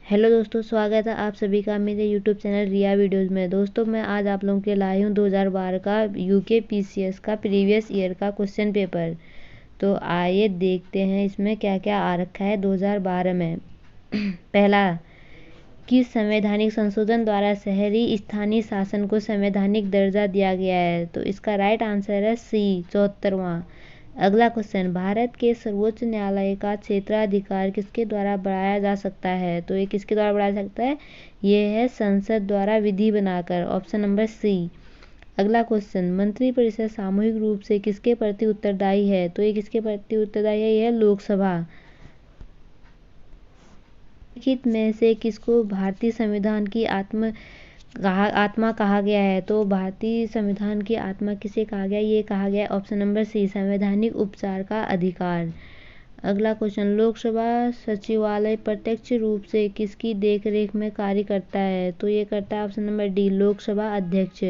Hello दोस्तों, स्वागत है आप सभी का मेरे यूट्यूब चैनल रिया वीडियोज़ में। दोस्तों मैं आज आप लोगों के लाई हूँ 2012 का यूके पीसीएस का प्रीवियस ईयर का क्वेश्चन पेपर। तो आइए देखते हैं इसमें क्या क्या आ रखा है 2012 में। पहला, किस संवैधानिक संशोधन द्वारा शहरी स्थानीय शासन को संवैधानिक दर्जा दिया गया है? तो इसका राइट आंसर है सी, 74वां। अगला क्वेश्चन, भारत के सर्वोच्च न्यायालय का क्षेत्राधिकार किसके द्वारा बढ़ाया जा सकता है? तो ये किसके द्वारा बढ़ाया जा सकता है? ये है संसद द्वारा विधि बनाकर, ऑप्शन नंबर सी। अगला क्वेश्चन, मंत्रिपरिषद सामूहिक रूप से किसके प्रति उत्तरदायी है? तो ये किसके प्रति उत्तरदायी है? यह लोकसभा। लिखित में से किसको भारतीय संविधान की आत्मा कहा गया है? तो भारतीय संविधान की आत्मा किसे कहा गया? ये कहा गया ऑप्शन नंबर सी, संवैधानिक उपचार का अधिकार। अगला क्वेश्चन, लोकसभा सचिवालय प्रत्यक्ष रूप से किसकी देखरेख में कार्य करता है? तो ये करता है ऑप्शन नंबर डी, लोकसभा अध्यक्ष।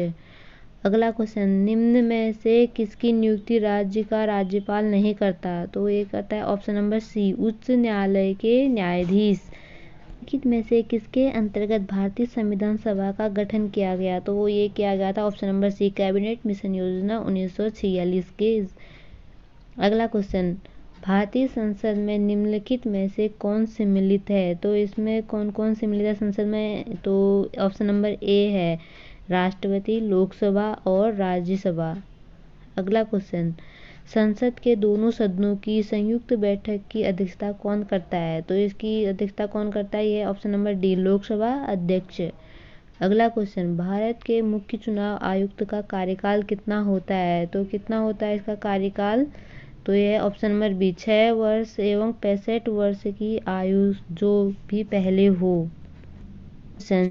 अगला क्वेश्चन, निम्न में से किसकी नियुक्ति राज्य का राज्यपाल नहीं करता? तो ये करता है ऑप्शन नंबर सी, उच्च न्यायालय के न्यायाधीश। निम्नलिखित में से किसके अंतर्गत भारतीय संविधान सभा का गठन किया गया? तो वो ये किया गया था option number C, cabinet mission योजना 1946 के। अगला क्वेश्चन, भारतीय संसद में निम्नलिखित में से कौन सम्मिलित है? तो इसमें कौन कौन सम्मिलित है संसद में? तो ऑप्शन नंबर ए है, राष्ट्रपति, लोकसभा और राज्यसभा। अगला क्वेश्चन, संसद के दोनों सदनों की संयुक्त बैठक की अध्यक्षता कौन करता है? तो इसकी अध्यक्षता कौन करता है? ये ऑप्शन नंबर डी, लोकसभा अध्यक्ष। अगला क्वेश्चन, भारत के मुख्य चुनाव आयुक्त का कार्यकाल कितना होता है? तो कितना होता है इसका कार्यकाल? तो यह है ऑप्शन नंबर बी, 6 वर्ष एवं 65 वर्ष की आयु जो भी पहले हो।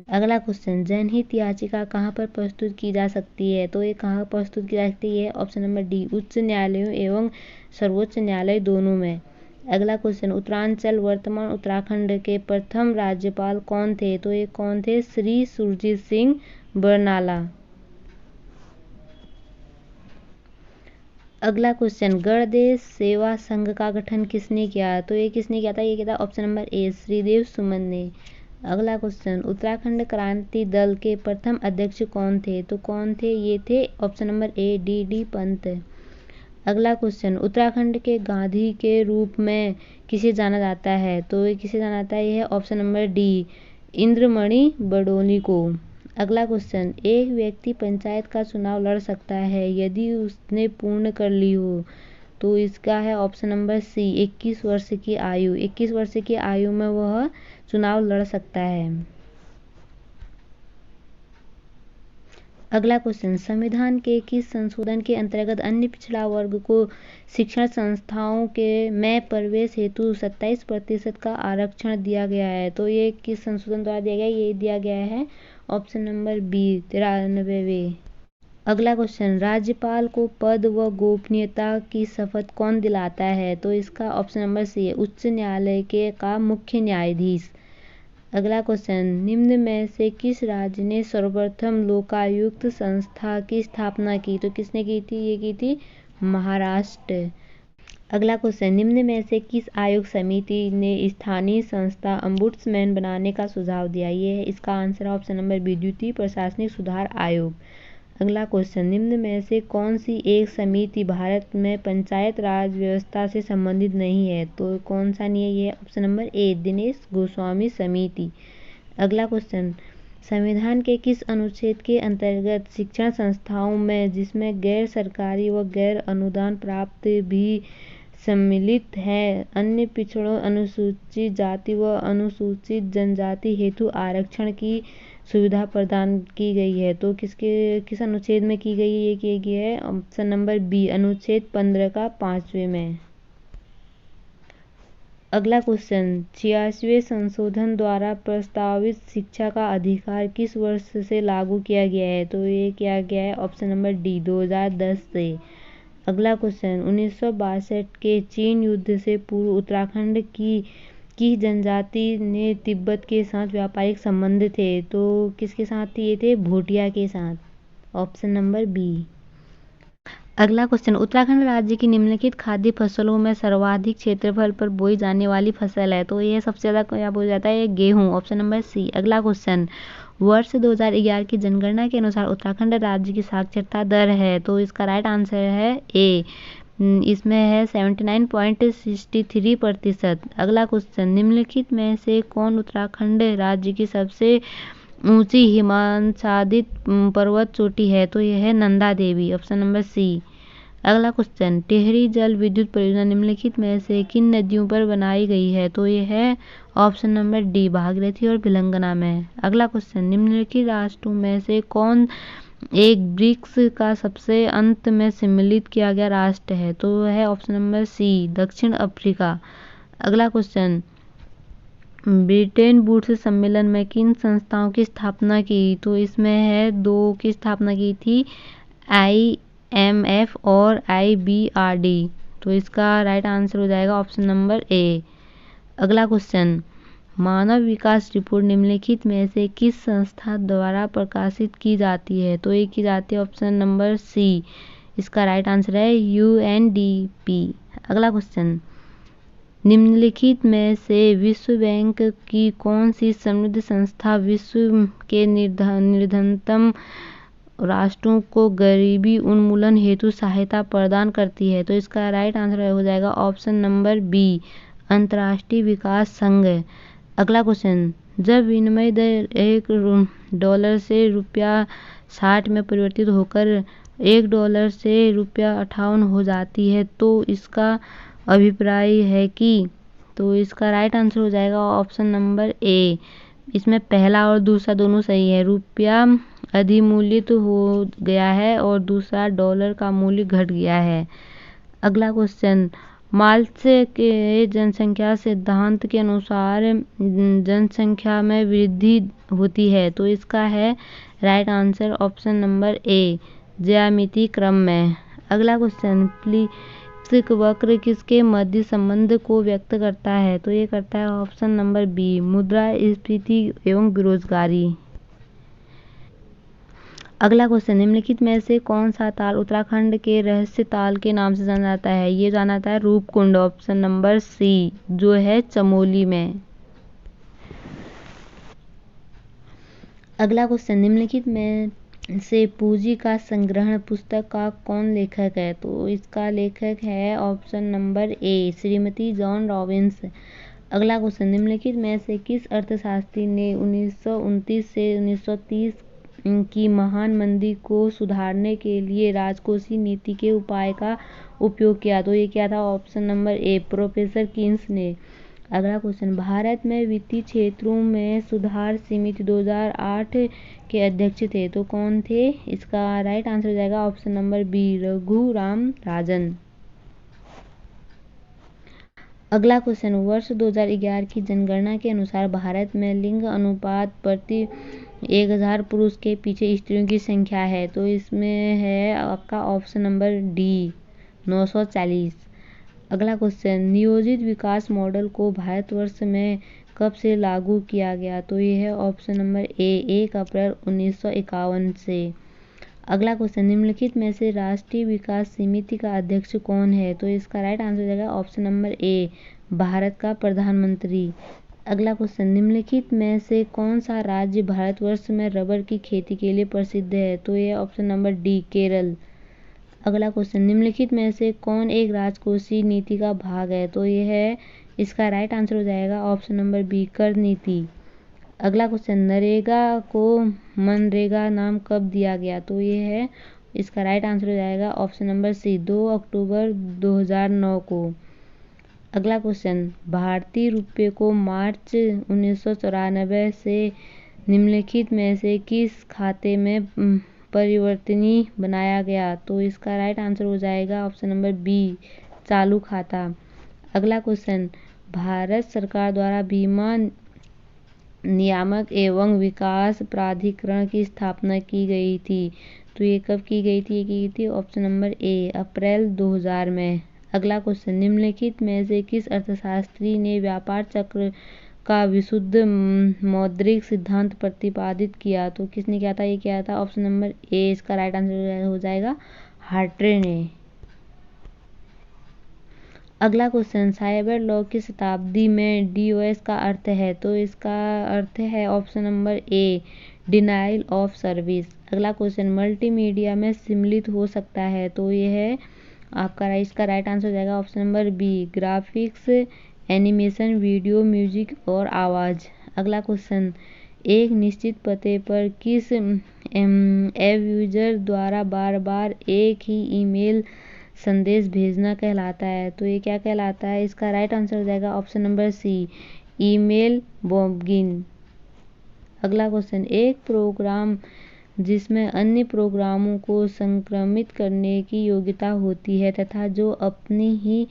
अगला क्वेश्चन, जनहित याचिका कहाँ पर प्रस्तुत की जा सकती है? तो ये कहाँ प्रस्तुत की जा सकती है? ऑप्शन नंबर डी, उच्च न्यायालयों एवं सर्वोच्च न्यायालय दोनों में। अगला क्वेश्चन, उत्तरांचल वर्तमान उत्तराखंड के प्रथम राज्यपाल कौन थे? तो ये कौन थे? श्री सुरजीत सिंह बरनाला। अगला क्वेश्चन, गणदेश सेवा संघ का गठन किसने किया? तो ये किसने किया था? ये किया था ऑप्शन नंबर ए, श्रीदेव सुमन ने। अगला क्वेश्चन, उत्तराखंड क्रांति दल के प्रथम अध्यक्ष कौन थे? तो कौन थे? ये थे option number A, D Pant. अगला क्वेश्चन, उत्तराखंड के गांधी के रूप में किसे जाना जाता है? तो ये किसे जाना जाता है? ये है option number D, Indramani Badoli को। अगला क्वेश्चन, एक व्यक्ति पंचायत का चुनाव लड़ सकता है यदि उसने पूर्ण कर ली हो। तो इसका है ऑप्शन नंबर सी, 21 वर्ष की आयु। 21 वर्ष की आयु में वह चुनाव लड़ सकता है। अगला क्वेश्चन, संविधान के किस संशोधन के अंतर्गत अन्य पिछड़ा वर्ग को शिक्षण संस्थाओं के में प्रवेश हेतु 27% का आरक्षण दिया गया है? तो ये किस संशोधन द्वारा दिया गया? ये दिया गया है ऑप्शन नंबर बी, 93वें। अगला क्वेश्चन, राज्यपाल को पद व गोपनीयता की शपथ कौन दिलाता है? तो इसका ऑप्शन नंबर सी है, उच्च न्यायालय के का मुख्य न्यायाधीश। अगला क्वेश्चन, निम्न में से किस राज्य ने सर्वप्रथम लोकायुक्त संस्था की स्थापना की? तो किसने की थी? ये की थी महाराष्ट्र। अगला क्वेश्चन, निम्न में से किस आयोग समिति ने स्थानीय संस्था अम्बुड्समैन बनाने का सुझाव दिया? ये है इसका आंसर ऑप्शन नंबर बी, द्वितीय प्रशासनिक सुधार आयोग। अगला क्वेश्चन, निम्न में से कौन सी एक समिति भारत में पंचायत राज व्यवस्था से संबंधित नहीं है? तो कौन सा नहीं है? ये option number A, Dinesh Goswami समिति। अगला क्वेश्चन, संविधान के किस अनुच्छेद के अंतर्गत शिक्षण संस्थाओं में जिसमें गैर सरकारी व गैर अनुदान प्राप्त भी सम्मिलित है अन्य पिछड़ों, अनुसूचित जाति व अनुसूचित जनजाति हेतु आरक्षण की सुविधा प्रदान की गई है? तो किस अनुच्छेद में की गई है? ये की गई है ऑप्शन नंबर बी, अनुच्छेद 15 का 5वें में। अगला क्वेश्चन, 86वें संशोधन द्वारा प्रस्तावित शिक्षा का अधिकार किस वर्ष से लागू किया गया है? तो ये किया गया है ऑप्शन नंबर डी, 2010 से। अगला क्वेश्चन, 1962 के चीन युद्ध से पूर्व उत्तराखंड की जनजाति ने तिब्बत के साथ व्यापारिक संबंध थे? तो किसके साथ ये थे? भूटिया के साथ, ऑप्शन नंबर बी। अगला क्वेश्चन, उत्तराखंड राज्य की निम्नलिखित खाद्य फसलों में सर्वाधिक क्षेत्रफल पर बोई जाने वाली फसल है। तो ये सबसे ज़्यादा क्या बोला जाता है, गेहूँ, ऑप्शन नंबर सी। अगला क्वेश्चन, वर्ष 2011 की जनगणना के अनुसार उत्तराखंड राज्य की साक्षरता दर है। तो इसका राइट आंसर है ए, इसमें है 79.63%। अगला क्वेश्चन, निम्नलिखित में से कौन उत्तराखंड राज्य की सबसे ऊंची हिमाच्छादित पर्वत चोटी है। तो यह है नंदा देवी, ऑप्शन नंबर सी। अगला क्वेश्चन, टिहरी जल विद्युत परियोजना निम्नलिखित में से किन नदियों पर बनाई गई है। तो यह है ऑप्शन नंबर डी, भागीरथी और भिलंगना में। अगला क्वेश्चन, निम्नलिखित राष्ट्रों में से कौन एक ब्रिक्स का सबसे अंत में सम्मिलित किया गया राष्ट्र है। तो वह है ऑप्शन नंबर सी, दक्षिण अफ्रीका। अगला क्वेश्चन, ब्रिटेन वुड्स सम्मेलन में किन संस्थाओं की स्थापना की। तो इसमें है दो की स्थापना की थी, IMF और IBRD। तो इसका राइट आंसर हो जाएगा ऑप्शन नंबर ए। अगला क्वेश्चन, मानव विकास रिपोर्ट निम्नलिखित में से किस संस्था द्वारा प्रकाशित की जाती है। तो ये की जाती है ऑप्शन नंबर सी, इसका राइट आंसर है UNDP। अगला क्वेश्चन, निम्नलिखित में से विश्व बैंक की कौन सी समृद्ध संस्था विश्व के निर्धनतम राष्ट्रों को गरीबी उन्मूलन हेतु सहायता प्रदान करती है। तो इसका राइट आंसर हो जाएगा ऑप्शन नंबर बी, अंतर्राष्ट्रीय विकास संघ। अगला क्वेश्चन, जब विनिमय दर $1 से ₹60 में परिवर्तित होकर $1 से ₹58 हो जाती है तो इसका अभिप्राय है कि। तो इसका राइट आंसर हो जाएगा ऑप्शन नंबर ए, इसमें पहला और दूसरा दोनों सही है। रुपया अधिमूल्यित हो गया है और दूसरा डॉलर का मूल्य घट गया है। अगला क्वेश्चन, मार्क्स के जनसंख्या सिद्धांत के अनुसार जनसंख्या में वृद्धि होती है। तो इसका है right answer option number A, ज्यामितीय क्रम में। अगला क्वेश्चन, प्लीस्क वक्र किसके मध्य संबंध को व्यक्त करता है। तो ये करता है ऑप्शन नंबर बी, मुद्रास्फीति एवं बेरोजगारी। अगला क्वेश्चन, निम्नलिखित में से कौन सा ताल उत्तराखंड के रहस्य ताल के नाम से जाना जाता है। ये जाना जाता है रूपकुंड, ऑप्शन नंबर सी, जो है चमोली में। अगला क्वेश्चन, निम्नलिखित में से पूंजी का संग्रहण पुस्तक का कौन लेखक है। तो इसका लेखक है option number A, Shrimati John Robins. अगला क्वेश्चन, निम्नलिखित में से किस अर्थशास्त्री ने 1929 से 1930 की महान मंदी को सुधारने के लिए राजकोषीय नीति के उपाय का उपयोग किया। तो ये क्या था option number A, professor Keynes ने। अगला क्वेश्चन, भारत में वित्तीय क्षेत्रों में सुधार समिति 2008 के अध्यक्ष थे। तो कौन थे, इसका राइट आंसर हो जाएगा option number B, Raghuram Rajan. अगला क्वेश्चन, वर्ष 2011 की जनगणना के अनुसार भारत में लिंग अनुपात प्रति 1000 पुरुष के पीछे स्त्रियों की संख्या है। तो इसमें है आपका ऑप्शन नंबर डी, 940। अगला क्वेश्चन, नियोजित विकास मॉडल को भारतवर्ष में कब से लागू किया गया। तो ये है ऑप्शन नंबर ए, 1 अप्रैल 1951 से। अगला क्वेश्चन, निम्नलिखित में से राष्ट्रीय विकास समिति का अध्यक्ष कौन है। तो इसका राइट आंसर हो जाएगा ऑप्शन नंबर ए, भारत का प्रधानमंत्री। अगला क्वेश्चन, निम्नलिखित में से कौन सा राज्य भारतवर्ष में रबर की खेती के लिए प्रसिद्ध है। तो ये ऑप्शन नंबर डी, केरल। अगला क्वेश्चन, निम्नलिखित में से कौन एक राजकोषीय नीति का भाग है। तो ये है, इसका राइट आंसर हो जाएगा ऑप्शन नंबर बी, कर नीति। अगला क्वेश्चन, नरेगा को मनरेगा नाम कब दिया गया। तो ये है, इसका राइट आंसर हो जाएगा ऑप्शन नंबर सी, 2 अक्टूबर 2009 को। अगला क्वेश्चन, भारतीय रुपये को मार्च 1994 से निम्नलिखित में से किस खाते में परिवर्तनीय बनाया गया। तो इसका राइट आंसर हो जाएगा ऑप्शन नंबर बी, चालू खाता। अगला क्वेश्चन, भारत सरकार द्वारा बीमा नियामक एवं विकास प्राधिकरण की स्थापना की गई थी। तो ये कब की गई थी, ये की गई थी ऑप्शन नंबर ए, अप्रैल 2000 में। अगला क्वेश्चन, निम्नलिखित में से किस अर्थशास्त्री ने व्यापार चक्र का विशुद्ध मौद्रिक सिद्धांत प्रतिपादित किया। तो किसने किया था, ये किया था ऑप्शन नंबर ए, इसका राइट आंसर हो जाएगा हार्ट्रे ने। अगला क्वेश्चन, साइबर लॉ की शताब्दी में डीओएस का अर्थ है, तो इसका अर्थ है option number A denial of service. अगला क्वेश्चन, मल्टीमीडिया में सम्मिलित हो सकता है, तो ये है आपका इसका राइट आंसर हो जाएगा option number B graphics, animation, video, music और आवाज़। अगला क्वेश्चन, एक निश्चित पते पर किस एब यूजर द्वारा बार बार एक ही ईमेल संदेश भेजना कहलाता है, तो ये क्या कहलाता है, इसका राइट आंसर हो जाएगा option number C email bombing. अगला क्वेश्चन, एक प्रोग्राम जिसमें अन्य प्रोग्रामों को संक्रमित करने की योग्यता होती है तथा जो अपनी ही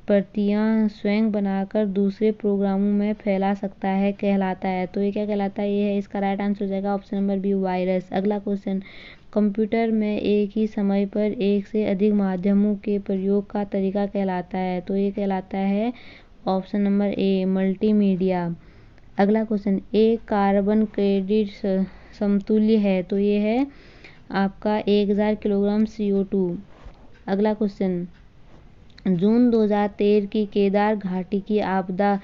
प्रतियां स्वयं बनाकर दूसरे प्रोग्रामों में फैला सकता है कहलाता है, तो ये क्या कहलाता है, ये है इसका राइट आंसर हो जाएगा ऑप्शन नंबर बी वायरस। अगला क्वेश्चन, कंप्यूटर में एक ही समय पर एक से अधिक माध्यमों के प्रयोग का तरीका कहलाता है, तो ये कहलाता है ऑप्शन नंबर ए मल्टीमीडिया। अगला क्वेश्चन, एक कार्बन क्रेडिट समतुल्य है, तो ये है आपका 1000 किलोग्राम CO2। अगला क्वेश्चन, जून 2013 की केदार घाटी की आपदा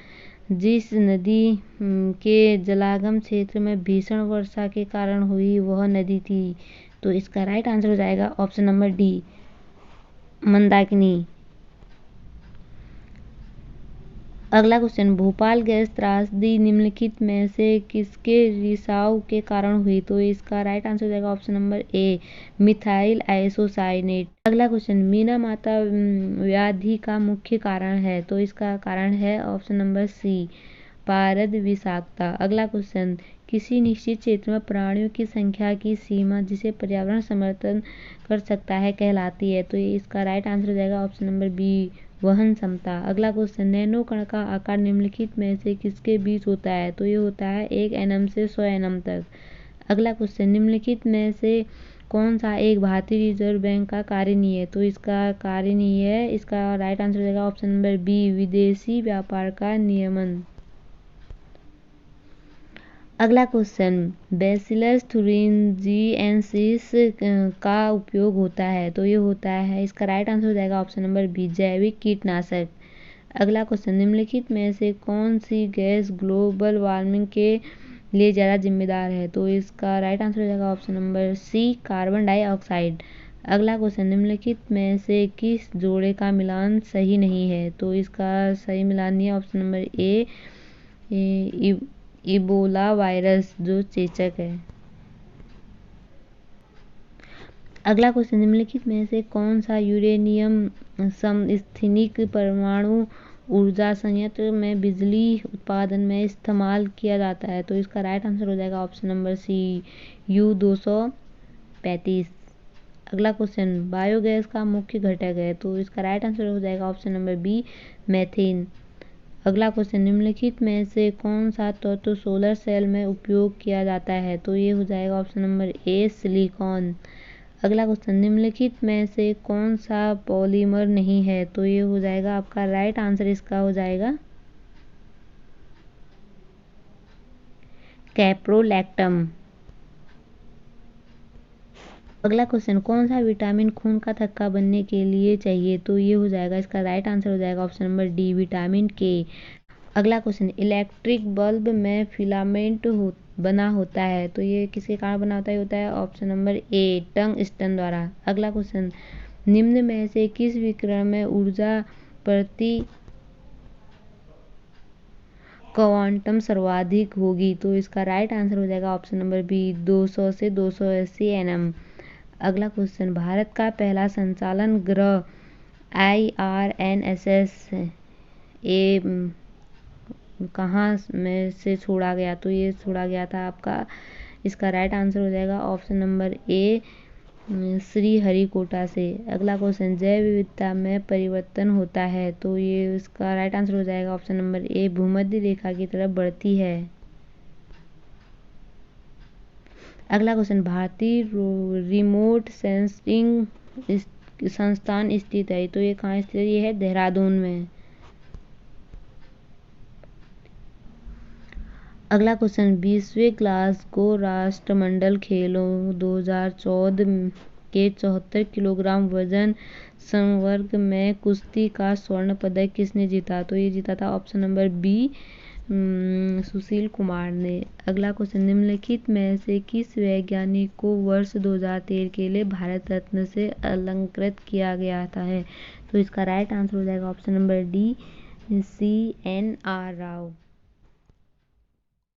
जिस नदी के जलागम क्षेत्र में भीषण वर्षा के कारण हुई वह नदी थी, तो इसका राइट आंसर हो जाएगा ऑप्शन नंबर डी मंदाकिनी। अगला क्वेश्चन, भोपाल गैस त्रासदी निम्नलिखित में से किसके रिसाव के कारण हुई, तो इसका राइट आंसर हो जाएगा option number A methyl isocyanate. अगला क्वेश्चन, मीना माता व्याधि का मुख्य कारण है, तो इसका कारण है ऑप्शन नंबर सी पारद विषाक्तता। अगला क्वेश्चन, किसी निश्चित क्षेत्र में प्राणियों की संख्या की सीमा जिसे पर्यावरण समर्थन कर सकता है कहलाती है, तो ये इसका राइट आंसर हो जाएगा ऑप्शन नंबर बी वहन क्षमता। अगला क्वेश्चन, नैनो कण का आकार निम्नलिखित में से किसके बीच होता है, तो ये होता है 1 nm से 100 nm तक। अगला क्वेश्चन, निम्नलिखित में से कौन सा एक भारतीय रिजर्व बैंक का कार्य नहीं है, तो इसका कार्य नहीं है, इसका राइट आंसर हो जाएगा ऑप्शन नंबर बी विदेशी व्यापार का नियमन। अगला क्वेश्चन, बैसिलस thuringiensis का उपयोग होता है, तो ये होता है, इसका राइट आंसर हो जाएगा ऑप्शन नंबर बी जैविक कीटनाशक। अगला क्वेश्चन, निम्नलिखित में से कौन सी गैस ग्लोबल वार्मिंग के लिए ज़्यादा जिम्मेदार है, तो इसका राइट आंसर हो जाएगा option number C carbon dioxide. अगला क्वेश्चन, निम्नलिखित में से किस जोड़े का मिलान सही नहीं है, तो इसका सही मिलान नहीं है, option number A Ebola virus जो चेचक है। अगला क्वेश्चन, निम्नलिखित में से कौन सा यूरेनियम समस्थानिक परमाणु ऊर्जा संयंत्र में बिजली उत्पादन में इस्तेमाल किया जाता है, तो इसका राइट आंसर हो जाएगा ऑप्शन नंबर सी U235। अगला क्वेश्चन, बायोगैस का मुख्य घटक है, तो इसका राइट आंसर हो जाएगा ऑप्शन नंबर बी मैथेन। अगला क्वेश्चन, निम्नलिखित में से कौन सा तत्व सोलर सेल में उपयोग किया जाता है, तो ये हो जाएगा ऑप्शन नंबर ए सिलिकॉन। अगला क्वेश्चन, निम्नलिखित में से कौन सा पॉलीमर नहीं है, तो ये हो जाएगा आपका राइट आंसर इसका हो जाएगा कैप्रोलैक्टम। अगला क्वेश्चन, कौन सा विटामिन खून का थक्का बनने के लिए चाहिए, तो ये हो जाएगा इसका राइट आंसर हो जाएगा ऑप्शन नंबर डी विटामिन के। अगला क्वेश्चन, इलेक्ट्रिक बल्ब में फिलामेंट बना होता है, तो ये किसके कारण बना होता है ऑप्शन नंबर ए टंगस्टन द्वारा। अगला क्वेश्चन, निम्न में से किस विकिरण में ऊर्जा प्रति क्वांटम सर्वाधिक होगी, तो इसका राइट आंसर हो जाएगा ऑप्शन नंबर बी 200 से 280 nm। अगला क्वेश्चन, भारत का पहला संचालन ग्रह IRNSS ए कहाँ में से छोड़ा गया, तो ये छोड़ा गया था आपका, इसका राइट आंसर हो जाएगा ऑप्शन नंबर ए श्रीहरिकोटा से। अगला क्वेश्चन, जैव विविधता में परिवर्तन होता है, तो ये इसका राइट आंसर हो जाएगा ऑप्शन नंबर ए भूमध्य रेखा की तरफ बढ़ती है। अगला क्वेश्चन, भारतीय रिमोट सेंसिंग संस्थान स्थित है, तो ये कहाँ स्थित है, ये है देहरादून में। अगला क्वेश्चन, 20वें ग्लासगो राष्ट्रमंडल खेलों 2014 के 74 किलोग्राम वजन संवर्ग में कुश्ती का स्वर्ण पदक किसने जीता? तो ये जीता था option number B, Sushil Kumar ने। अगला क्वेश्चन, निम्नलिखित में से किस वैज्ञानिक को वर्ष 2013 के लिए भारत रत्न से अलंकृत किया गया था है? तो इसका राइट आंसर हो जाएगा option number D, CNR Rao.